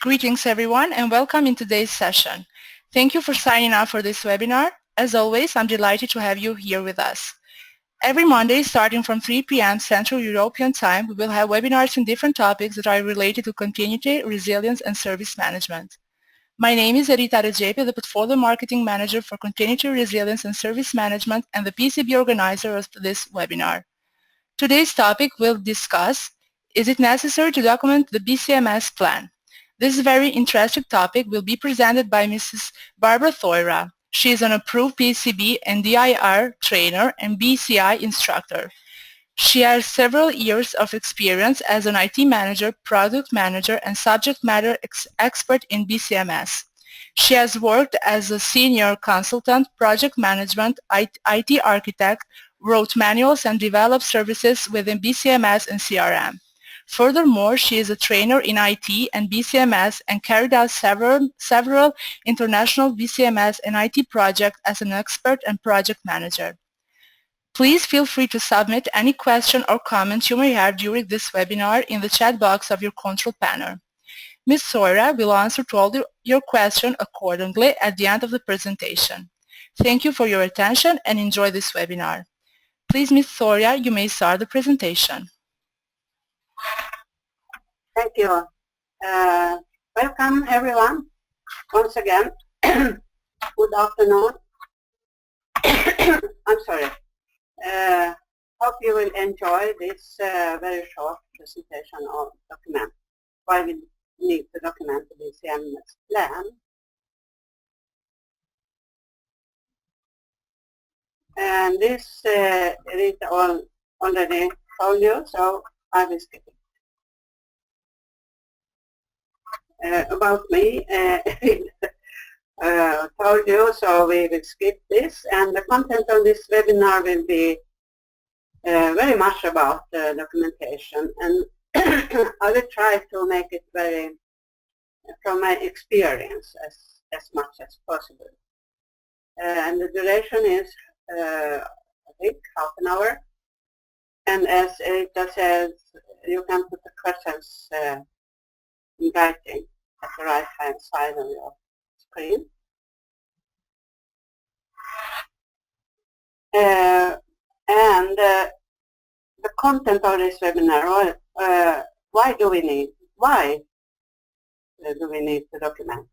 Greetings everyone and welcome in today's session. Thank you for signing up for this webinar. As always, I'm delighted to have you here with us. Every Monday starting from 3 p.m. Central European Time, we will have webinars on different topics that are related to continuity, resilience and service management. My name is Thöyrä, the Portfolio Marketing Manager for Continuity, Resilience and Service Management and the PECB organizer of this webinar. Today's topic will discuss, is it necessary to document the BCMS plan? This very interesting topic will be presented by Mrs. Barbro Thöyrä. She is an approved PECB and DIR trainer and BCI instructor. She has several years of experience as an IT manager, product manager, and subject matter expert in BCMS. She has worked as a senior consultant, project management, IT architect, wrote manuals and developed services within BCMS and CRM. Furthermore, she is a trainer in IT and BCMS and carried out several international BCMS and IT projects as an expert and project manager. Please feel free to submit any question or comments you may have during this webinar in the chat box of your control panel. Ms. Thöyrä will answer to all your questions accordingly at the end of the presentation. Thank you for your attention and enjoy this webinar. Please, Ms. Thöyrä, you may start the presentation. Thank you. Welcome everyone once again. Good afternoon. I'm sorry. Hope you will enjoy this very short presentation of document. Why we need to document the BCMS plan. And this Rita already told you, so I will skip it. About me, told you, so we will skip this, and the content of this webinar will be very much about documentation, and I will try to make it very from my experience as much as possible. And the duration is I think half an hour, and as Rita says, you can put the questions in writing at the right hand side of your screen. And the content of this webinar, why do we need to document?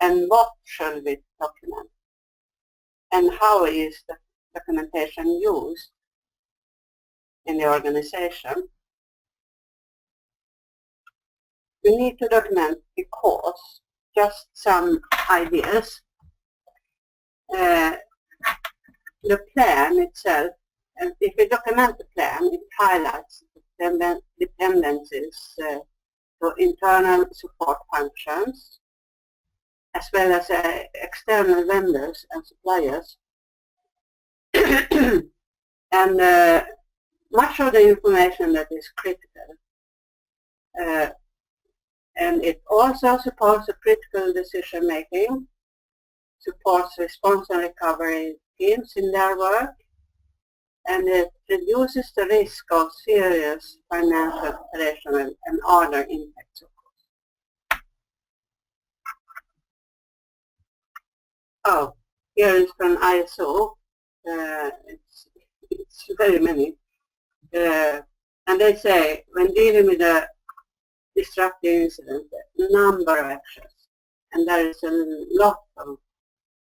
And what should we document? And how is the documentation used in the organization? We need to document because, just some ideas, the plan itself, and if we document the plan, it highlights the dependencies to internal support functions, as well as external vendors and suppliers. And much of the information that is critical. And it also supports a critical decision making, supports response and recovery teams in their work, and it reduces the risk of serious financial, operational, and other impacts, of course. Oh, here is from ISO. It's very many. And they say, when dealing with a destructive incident, a number of actions, and there is a lot of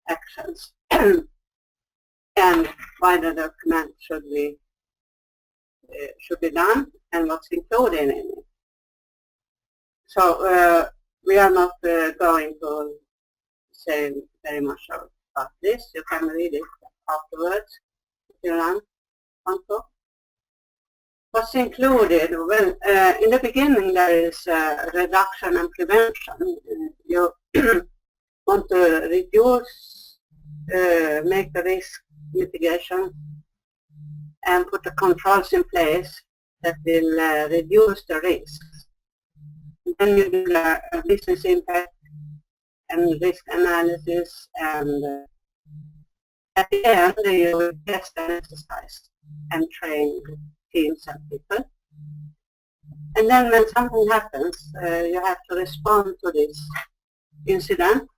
actions, and why the document should be done, and what's included in it. So we are not going to say very much about this. You can read it afterwards if you want to. What's included? Well, in the beginning there is reduction and prevention. You want to reduce, make the risk mitigation, and put the controls in place that will reduce the risks. Then you do the business impact and risk analysis, and at the end you will test and exercise and train teams and people. And then when something happens, you have to respond to this incident.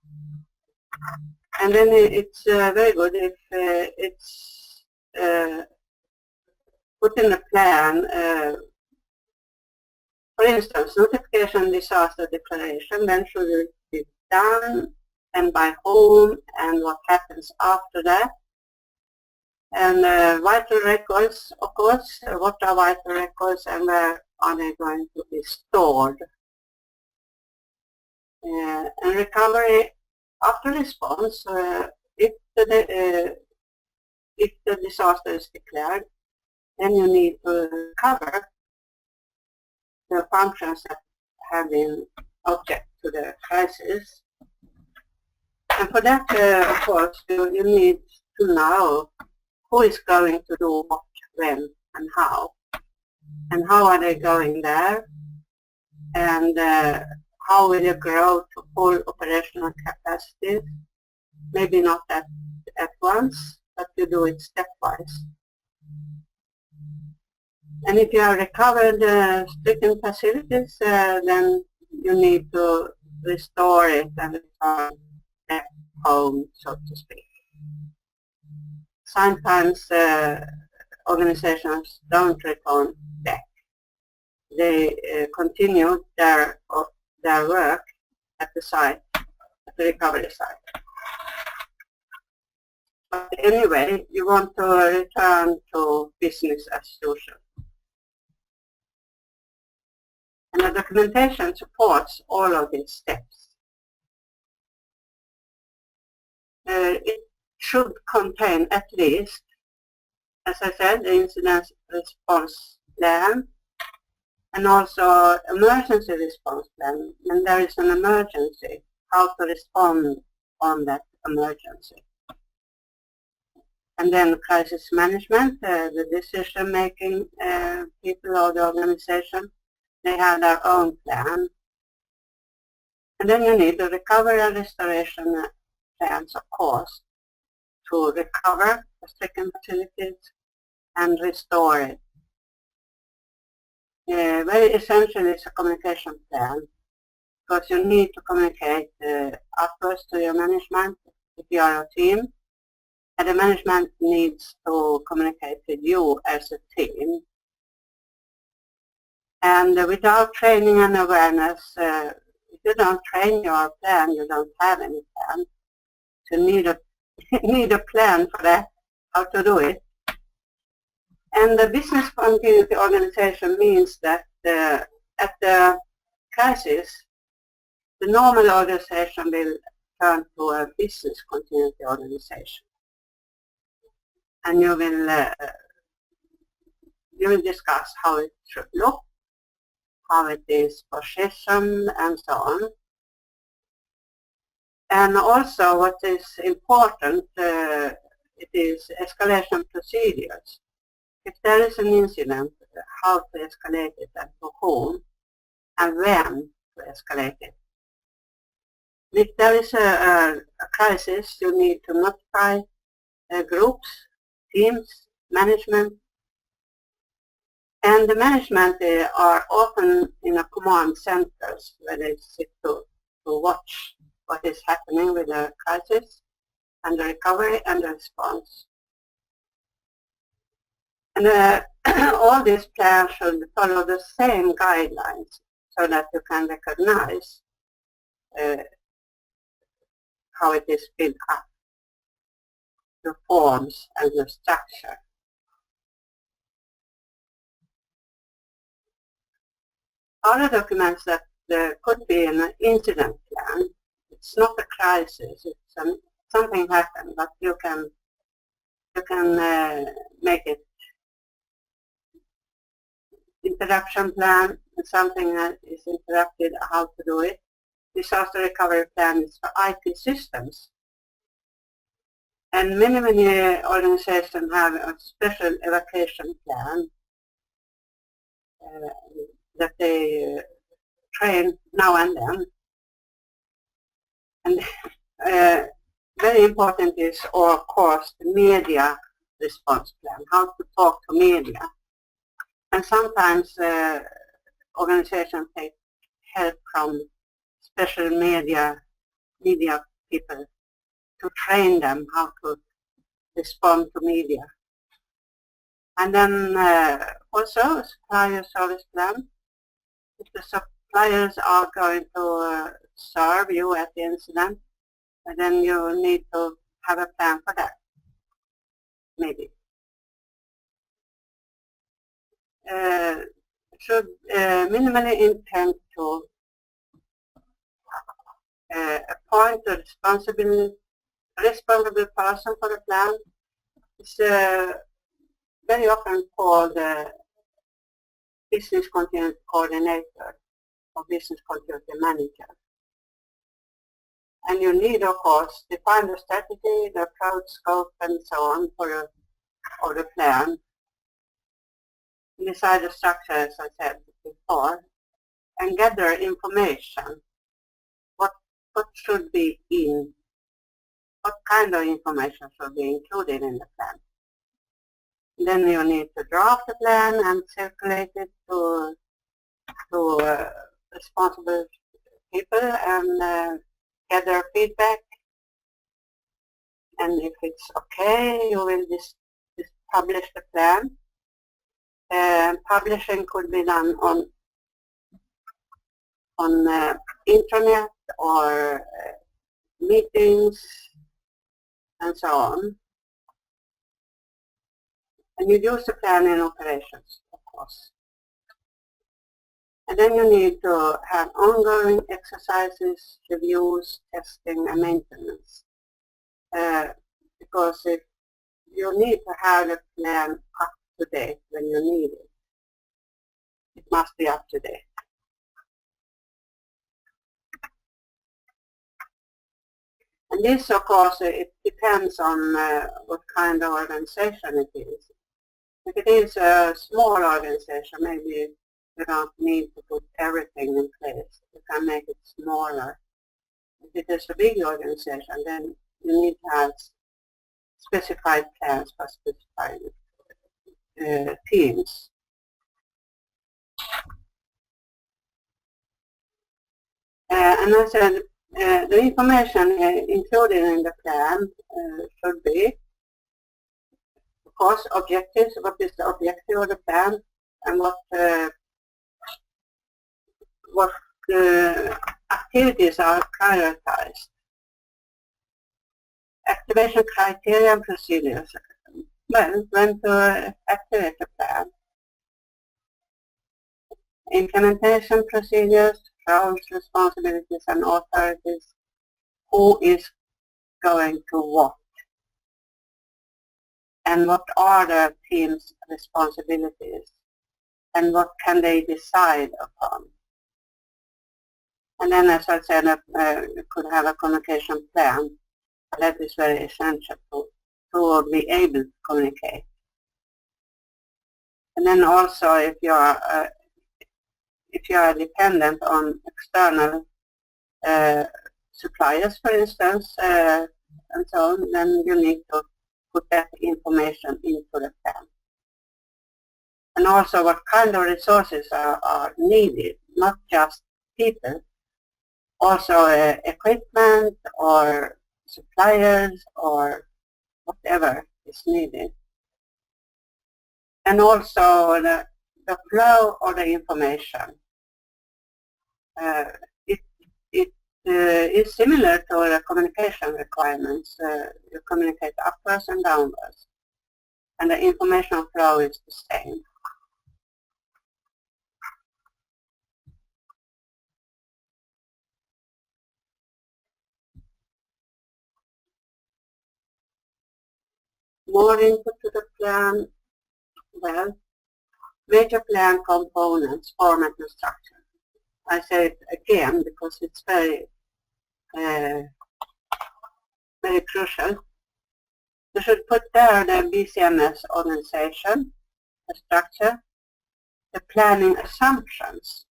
And then it's very good if it's put in a plan. For instance, notification disaster declaration, when should it be done, and by whom, and what happens after that. And vital records, of course, what are vital records and where are they going to be stored. And recovery after response, if the disaster is declared, then you need to recover the functions that have been object to the crisis. And for that, of course, you need to know who is going to do what, when, and how are they going there, and how will you grow to full operational capacity. Maybe not at once, but you do it stepwise. And if you have recovered stricken facilities, then you need to restore it and return back home, so to speak. Sometimes organizations don't return back. They continue their work at the site, at the recovery site. But anyway, you want to return to business as usual. And the documentation supports all of these steps. It should contain at least, as I said, the incident response plan, and also emergency response plan. When there is an emergency, how to respond on that emergency. And then crisis management, the decision-making people of the organization, they have their own plan. And then you need the recovery and restoration plans, of course, to recover the stricken facilities and restore it. Very essential is a communication plan, because you need to communicate afterwards to your management if you are a team, and the management needs to communicate with you as a team. And without training and awareness, if you don't train your plan, you don't have any plan. So you need a plan for that, how to do it. And the business continuity organization means that at the crisis, the normal organization will turn to a business continuity organization. And you will discuss how it should look, how it is positioned, and so on. And also what is important, it is escalation procedures. If there is an incident, how to escalate it and to whom, and when to escalate it. If there is a crisis, you need to notify groups, teams, management. And the management are often in a command centers where they sit to watch what is happening with the crisis and the recovery and the response. And all these plans should follow the same guidelines so that you can recognize how it is built up, the forms and the structure. Other documents that there could be an incident plan. It's not a crisis, it's something happened, but you can make it interruption plan, something that is interrupted, how to do it. Disaster recovery plan is for IT systems. And many organizations have a special evacuation plan that they train now and then. And very important is, of course, the media response plan, how to talk to media. And sometimes organization take help from special media people to train them how to respond to media. And then also supplier service plan. If the suppliers are going to serve you at the incident, then you need to have a plan for that, maybe. Should minimally intend to appoint a responsible person for the plan. It's very often called business continuity coordinator or business continuity manager. And you need, of course, define the strategy, the approach, scope, and so on for the plan. Decide the structure, as I said before, and gather information. What should be in? What kind of information should be included in the plan? Then you need to draft the plan and circulate it to responsible people and gather feedback. And if it's okay, you will just publish the plan. Publishing could be done on internet or meetings and so on. And you use the plan in operations, of course. And then you need to have ongoing exercises, reviews, testing, and maintenance. Because if you need to have the plan up to date when you need it, it must be up to date. And this, of course, it depends on what kind of organization it is. If it is a small organization, maybe you don't need to put everything in place. You can make it smaller. If it is a big organization, then you need to have specified plans for specified teams. And I said, the information included in the plan should be, of course, objectives. What is the objective of the plan, and what activities are prioritized? Activation criteria and procedures. Well, when to activate the plan. Implementation procedures, roles, responsibilities, and authorities. Who is going to what? And what are the team's responsibilities? And what can they decide upon? And then, as I said, you could have a communication plan. That is very essential to be able to communicate. And then also, if you are dependent on external suppliers, for instance, and so on, then you need to put that information into the plan. And also what kind of resources are needed, not just people, also equipment or suppliers or whatever is needed. And also the flow of the information. It is similar to the communication requirements. You communicate upwards and downwards. And the information flow is the same. More input to the plan. Well, major plan components, format and structure. I say it again because it's very crucial. You should put there the BCMS organization, the structure, the planning assumptions,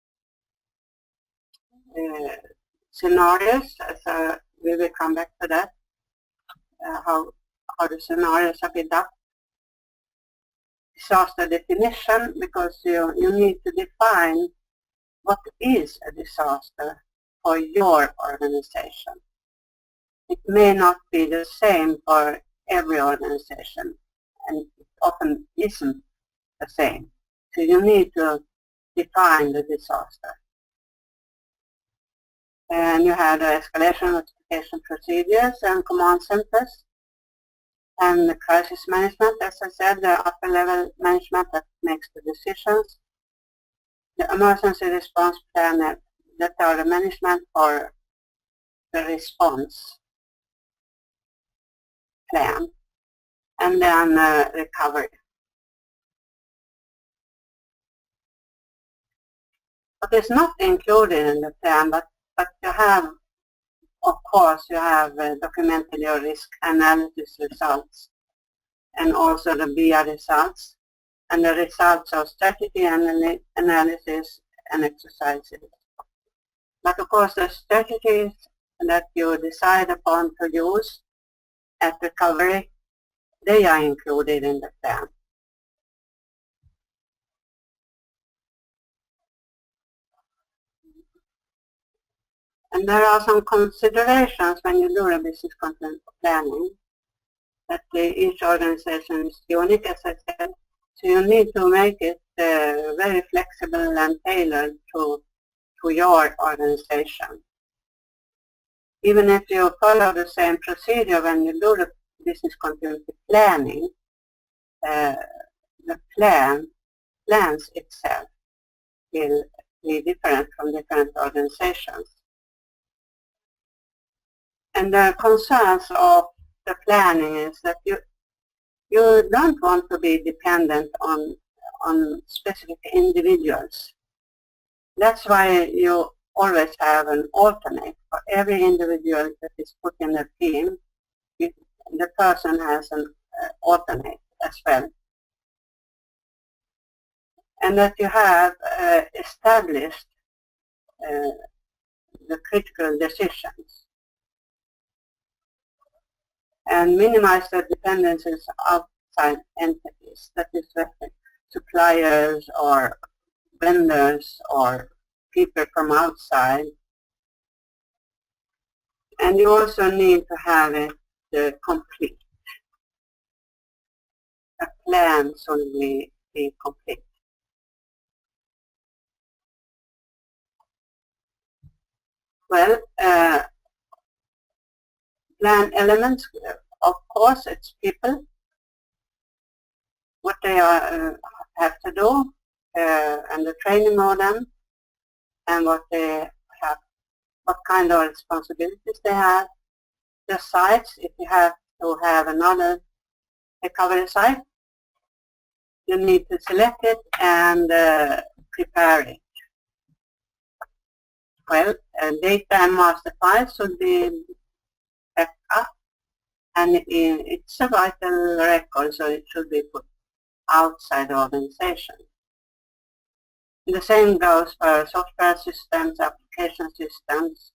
scenarios, as we will come back to that, how the scenarios are built up. Disaster definition, because you need to define what is a disaster for your organization. It may not be the same for every organization, and it often isn't the same. So you need to define the disaster. And you have the escalation notification procedures and command centers. And the crisis management, as I said, the upper level management that makes the decisions. The emergency response plan that are the management for the response plan. And then recovery. What is not included in the plan, but you have, of course, you have documented your risk analysis results and also the BIA results and the results of strategy analysis and exercises. But of course, the strategies that you decide upon to use at recovery, they are included in the plan. And there are some considerations when you do a business content planning, that each organization is unique, as I said, so you need to make it very flexible and tailored to your organization. Even if you follow the same procedure when you do the business continuity planning, the plans itself will be different from different organizations. And the concerns of the planning is that you don't want to be dependent on specific individuals. That's why you always have an alternate. For every individual that is put in the team, the person has an alternate as well. And that you have established the critical decisions and minimize the dependencies of outside entities, that is suppliers or vendors or people from outside. And you also need to have it complete. A plan should be complete. Well, plan elements, of course, it's people, what they have to do, and the training of them, and what they have, what kind of responsibilities they have. The sites, if you have to have another recovery site, you need to select it and prepare it. Well, data and master files should be backed up, and it's a vital record, so it should be put outside the organization. The same goes for software systems, application systems,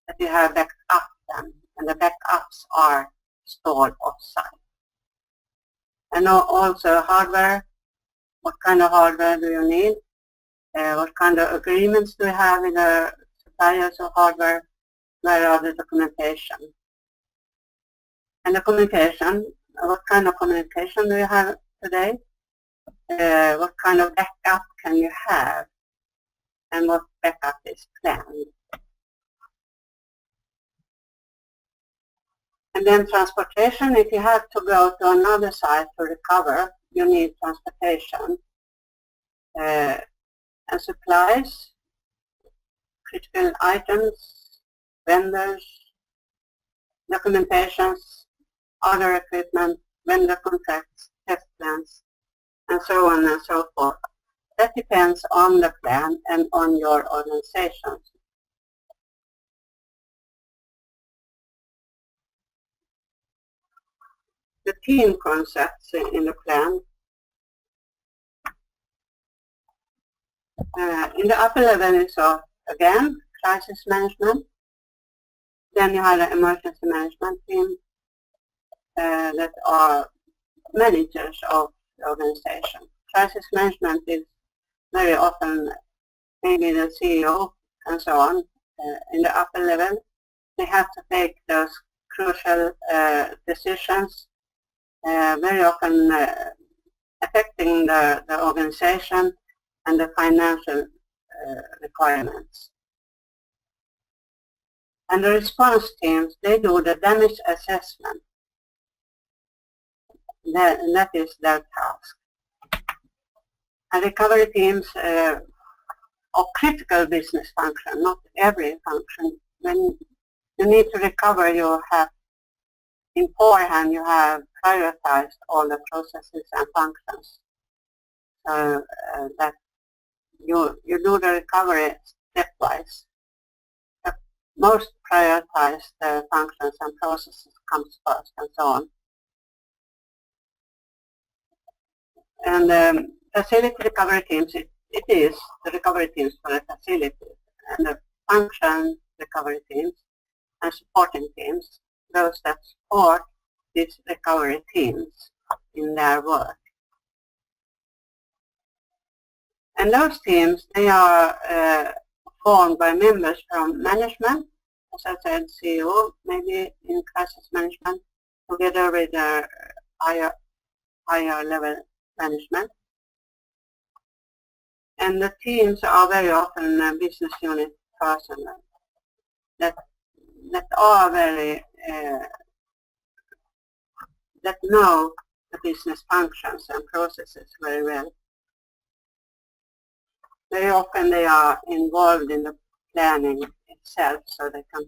that you have backed up them, and the backups are stored off-site. And also hardware, what kind of hardware do you need? What kind of agreements do you have with the suppliers of hardware? Where are the documentation? And the communication, what kind of communication do you have today? What kind of backup can you have? And what backup is planned? And then transportation, if you have to go to another site to recover, you need transportation. And supplies, critical items, vendors, documentations, other equipment, vendor contracts, test plans, and so on and so forth. That depends on the plan and on your organization. The team concepts in the plan. In the upper level is again, crisis management. Then you have the emergency management team that are managers of the organization. Crisis management is very often maybe the CEO and so on, in the upper level, they have to take those crucial decisions, very often affecting the organization and the financial requirements. And the response teams, they do the damage assessment. That is their task. And recovery teams of critical business function, not every function. When you need to recover, you have beforehand you have prioritized all the processes and functions, so that you do the recovery stepwise. The most prioritized functions and processes comes first, and so on. And facility recovery teams, it is the recovery teams for the facility, and the function recovery teams and supporting teams, those that support these recovery teams in their work. And those teams, they are formed by members from management, as I said, CEO, maybe in crisis management, together with their higher level management. And the teams are very often business unit personnel that are very that know the business functions and processes very well. Very often they are involved in the planning itself, so they can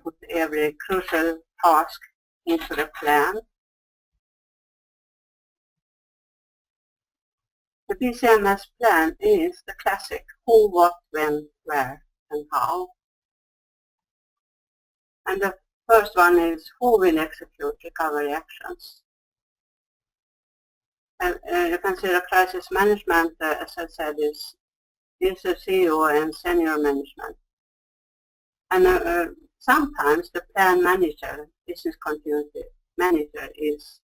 put every crucial task into the plan. The BCMS plan is the classic who, what, when, where, and how. And the first one is who will execute recovery actions. And you can see the crisis management, as I said, is the CEO and senior management. And sometimes the plan manager, business continuity manager, is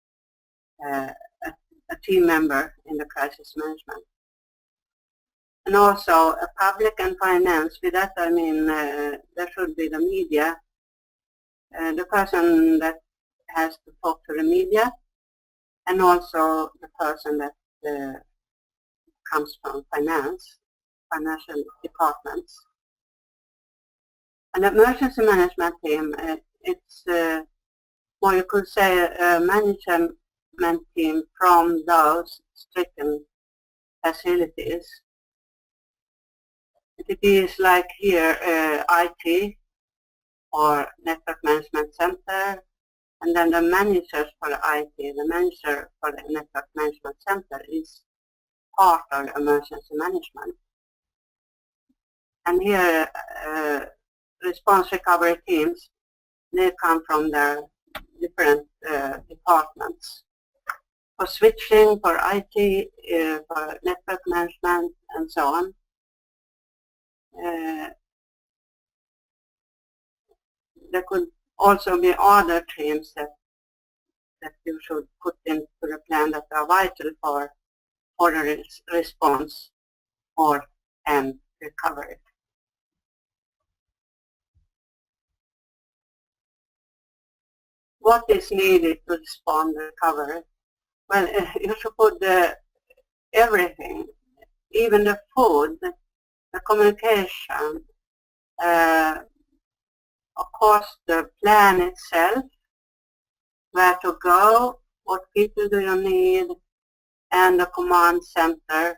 a team member in the crisis management. And also a public and finance. With that I mean there should be the media, the person that has to talk to the media, and also the person that comes from financial departments. And the emergency management team, it's or you could say a management team from those stricken facilities. It is like here IT or Network Management Center, and then the managers for the IT, the manager for the Network Management Center is part of the emergency management. And here response recovery teams, they come from their different departments. For switching, for IT, for network management, and so on. There could also be other teams that you should put into the plan that are vital for the response and recovery. What is needed to respond to recovery? Well, you should put everything, even the food, the communication, of course the plan itself, where to go, what people do you need, and the command center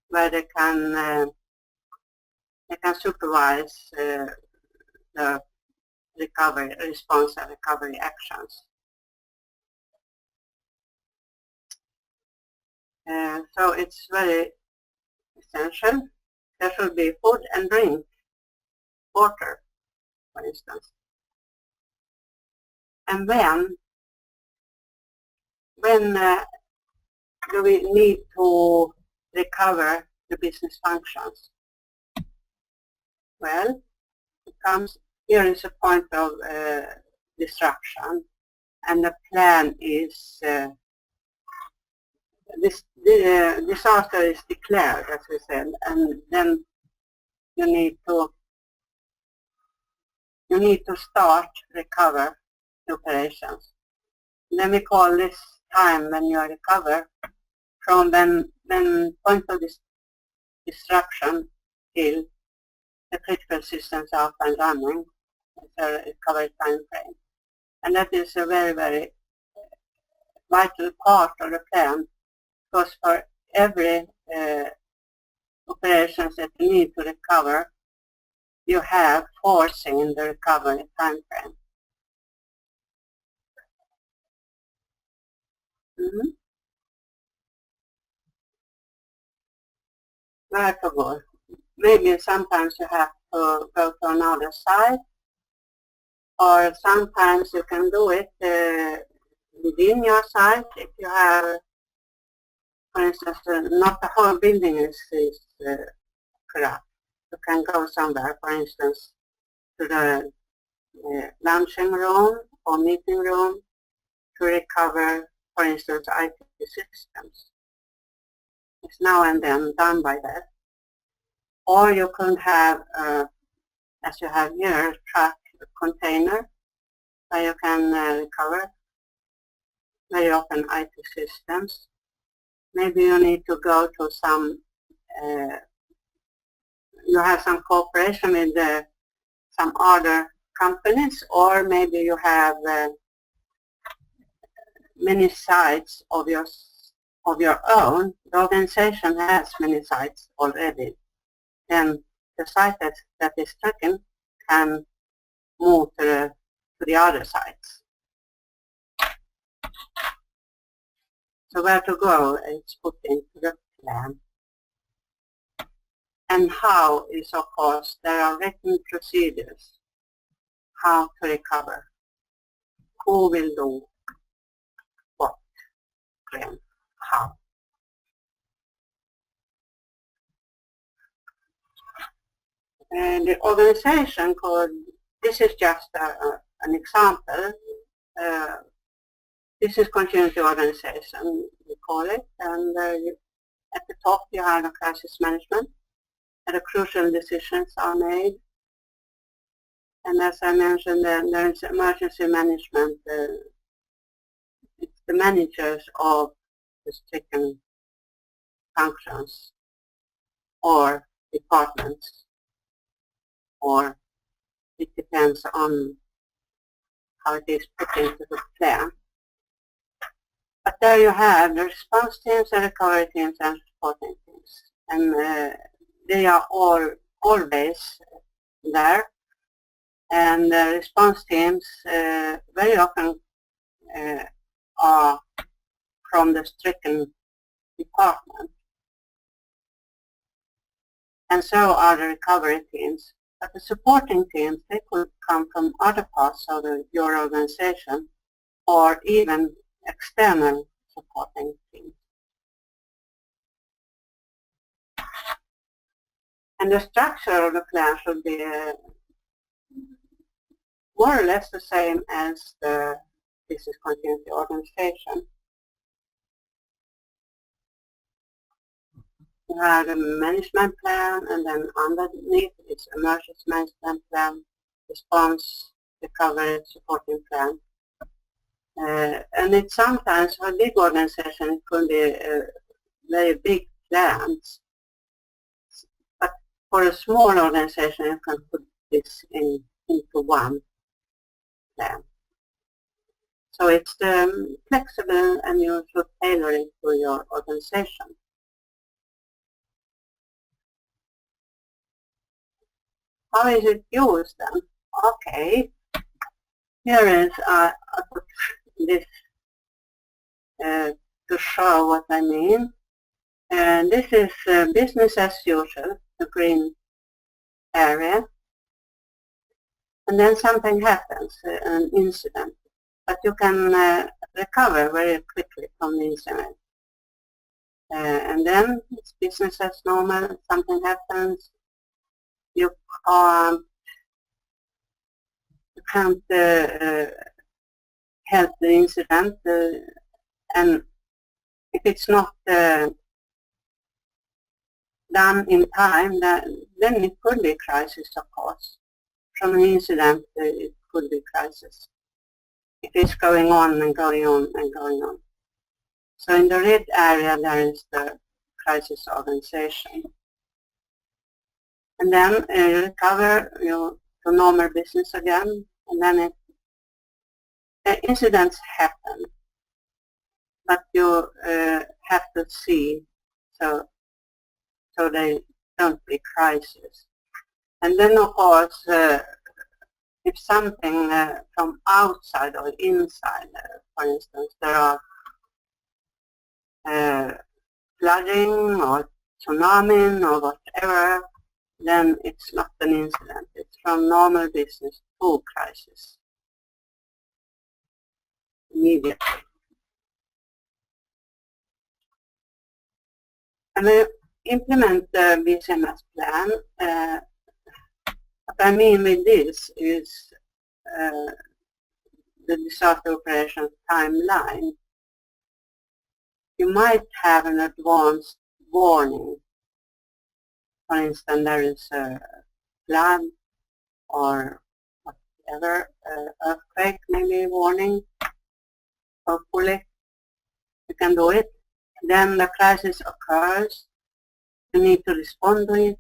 where they can supervise the recovery response and recovery actions. So it's very essential. There should be food and drink, water, for instance. And when do we need to recover the business functions? Well, here is a point of disruption, and the plan is the disaster is declared, as we said, and then you need to start recover the operations. Then we call this time when you recover from when point of disruption till the critical systems are up and running. It's a recovery time frame. And that is a very, very vital part of the plan, because for every operations that you need to recover, you have foreseen the recovery time frame. Where to go? Maybe sometimes you have to go to another site, or sometimes you can do it within your site if you have, for instance, not the whole building is corrupt. You can go somewhere, for instance, to the lunching room or meeting room to recover, for instance, IT systems. It's now and then done by that. Or you could have, as you have here, a truck container where you can recover very often IT systems. Maybe you need to go to some, you have some cooperation with some other companies, or maybe you have many sites of your own. The organization has many sites already. Then the site that is stricken can move to the other sites. So where to go is put into the plan. And how is, of course, there are written procedures how to recover. Who will do what, when, how. And the organization called, this is just an example. This is continuity organization, we call it. And at the top you have the crisis management, and the crucial decisions are made. And as I mentioned, there is emergency management. It's the managers of the stricken functions or departments, or it depends on how it is put into the plan. But there you have the response teams, the recovery teams, and supporting teams. And they are all always there. And the response teams very often are from the stricken department. And so are the recovery teams. But the supporting teams, they could come from other parts of your organization, or even external supporting teams. And the structure of the plan should be more or less the same as the business continuity organization. You have the management plan, and then underneath is emergency management plan, response, recovery, supporting plan. And it's sometimes for a big organization it could be very big plans. But for a small organization you can put this into one plan. So it's flexible, and you should tailor it to your organization. How is it used then? Okay, here is I put this to show what I mean. And this is business as usual, the green area. And then something happens, an incident. But you can recover very quickly from the incident. And then it's business as normal, something happens. You can't help the incident, and if it's not done in time, then it could be a crisis, of course. From an incident, it could be a crisis. If it's going on and going on and going on. So in the red area, there is the crisis organization. And then you recover to normal business again, and then incidents happen. But you have to see so they don't be crisis. And then, of course, if something from outside or inside, for instance, there are flooding or tsunami or whatever, then it's not an incident. It's from normal business to crisis immediately. And we implement the BCMS plan. What I mean with this is the disaster operations timeline. You might have an advanced warning. For instance, there is a flood or whatever, earthquake maybe warning. Hopefully you can do it. Then the crisis occurs. You need to respond to it.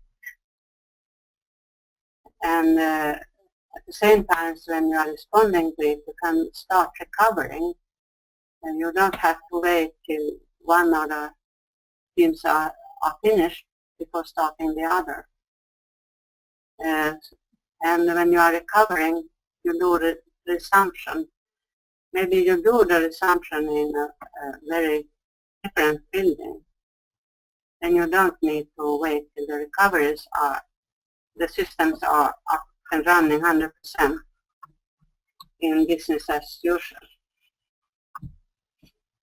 And at the same time, when you are responding to it, you can start recovering. And you don't have to wait till one of the teams are finished before starting the other. And when you are recovering, you do the resumption. Maybe you do the resumption in a very different building. And you don't need to wait till the recoveries are, the systems are up and running 100% in business as usual.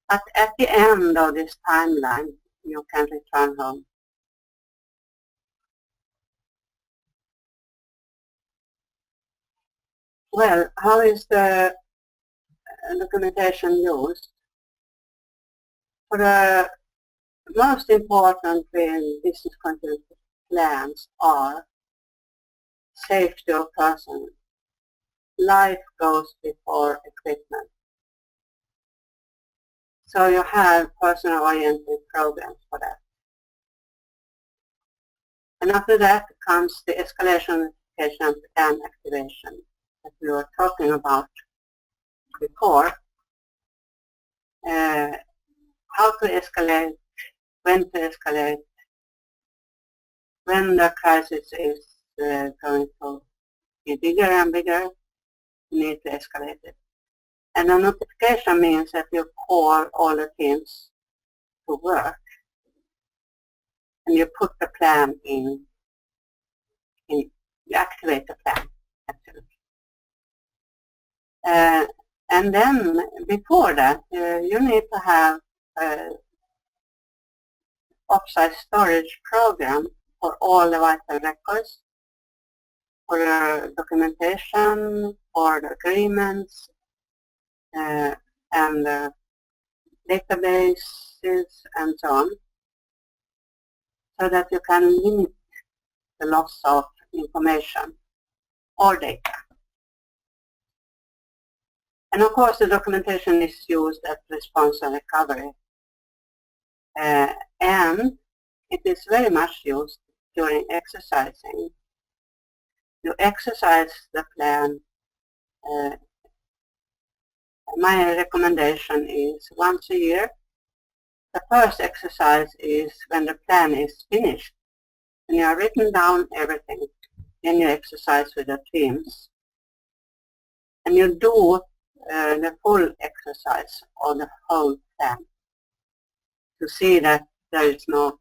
But at the end of this timeline, you can return home. Well, how is the documentation used? For the most important business continuity plans are safety of person. Life goes before equipment. So you have person-oriented programs for that. And after that comes the escalation, notification, and activation that we were talking about before. How to escalate, when to escalate, when the crisis is going to be bigger and bigger, you need to escalate it. And a notification means that you call all the teams to work and you put the plan in you activate the plan, actually. And then before that, you need to have offsite storage program for all the vital records, for the documentation, for the agreements, and the databases and so on, so that you can limit the loss of information or data. And of course the documentation is used at response and recovery. And it is very much used during exercising. You exercise the plan. My recommendation is once a year. The first exercise is when the plan is finished. When you have written down everything, then you exercise with the teams. And you do the full exercise of the whole plan to see that there is no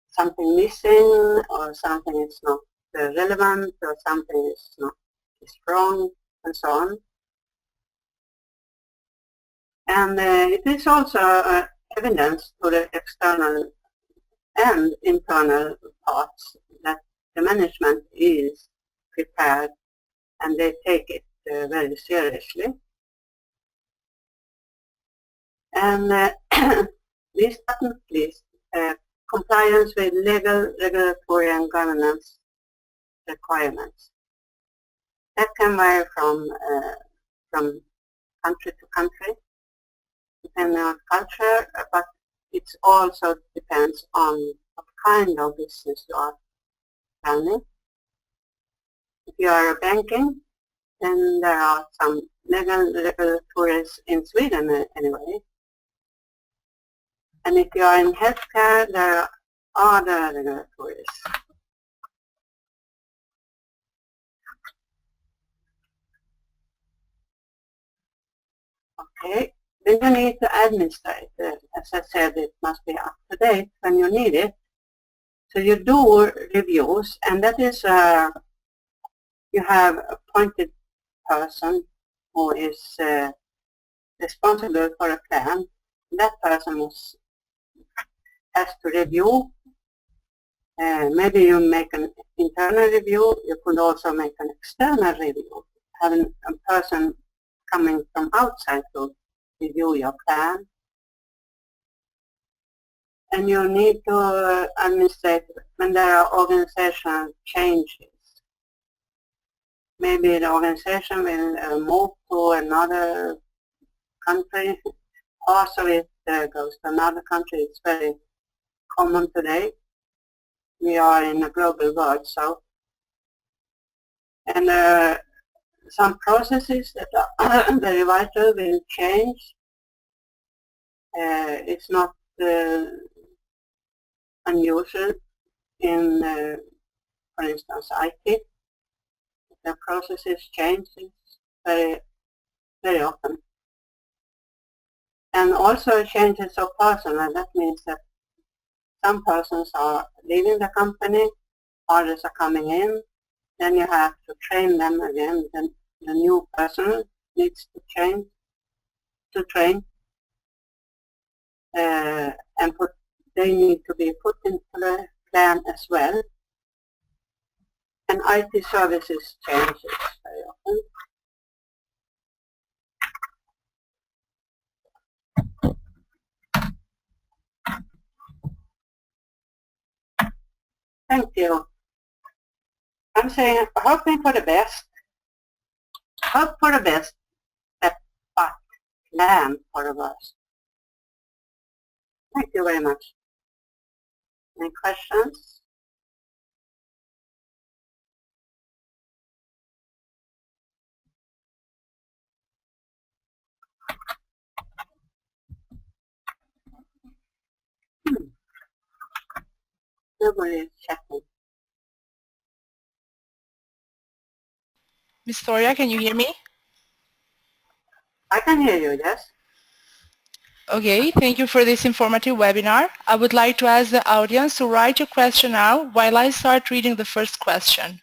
something missing, or something is not relevant, or something is wrong, and so on. And it is also evidence to the external and internal parts that the management is prepared and they take it very seriously. And last but not least, compliance with legal, regulatory, and governance requirements. That can vary from country to country, depending on culture, but it also depends on what kind of business you are running. If you are banking, then there are some legal regulatories in Sweden anyway. And if you are in healthcare, there are other regulatories. Okay, then you need to administrate it. As I said, it must be up to date when you need it. So you do reviews, and that is you have appointed person who is responsible for a plan. That person has to review. Maybe you make an internal review. You could also make an external review, having a person coming from outside to review your plan. And you need to administrate when there are organizational changes. Maybe the organization will move to another country. Also, it goes to another country. It's very common today. We are in a global world, so. And some processes that are very vital will change. It's not unusual in, for instance, IT. The processes change very, very often. And also changes of personnel. That means that some persons are leaving the company, others are coming in. Then you have to train them again. Then the new person needs to train, and they need to be put into the plan as well. And IT services changes very often. Thank you. I'm saying, hoping for the best. Hope for the best, but plan for the worst. Thank you very much. Any questions? Nobody is checking. Ms. Thöyrä, can you hear me? I can hear you, yes. Okay, thank you for this informative webinar. I would like to ask the audience to write your question now while I start reading the first question.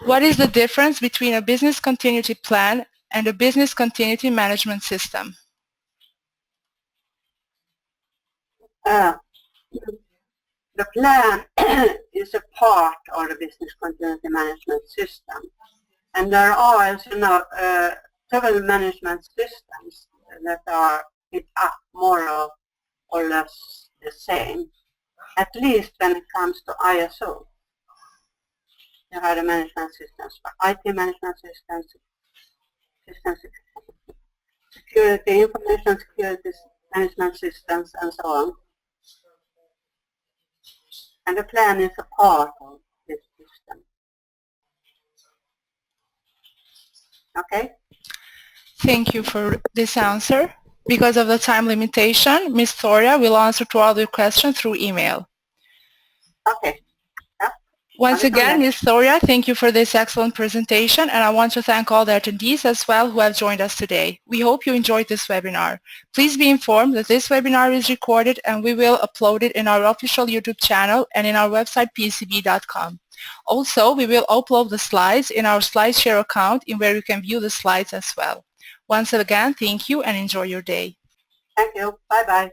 What is the difference between a business continuity plan and a business continuity management system? The plan is a part of the business continuity management system. And there are, as you know, several management systems that are more or less the same, at least when it comes to ISO. You have the management systems for IT management systems, security, information security management systems, and so on. And the plan is a part of this system. Okay? Thank you for this answer. Because of the time limitation, Ms. Thöyrä will answer to all your questions through email. Okay. Once again, Ms. Thöyrä, thank you for this excellent presentation, and I want to thank all the attendees as well who have joined us today. We hope you enjoyed this webinar. Please be informed that this webinar is recorded and we will upload it in our official YouTube channel and in our website PECB.com. Also, we will upload the slides in our SlideShare account in where you can view the slides as well. Once again, thank you and enjoy your day. Thank you. Bye-bye.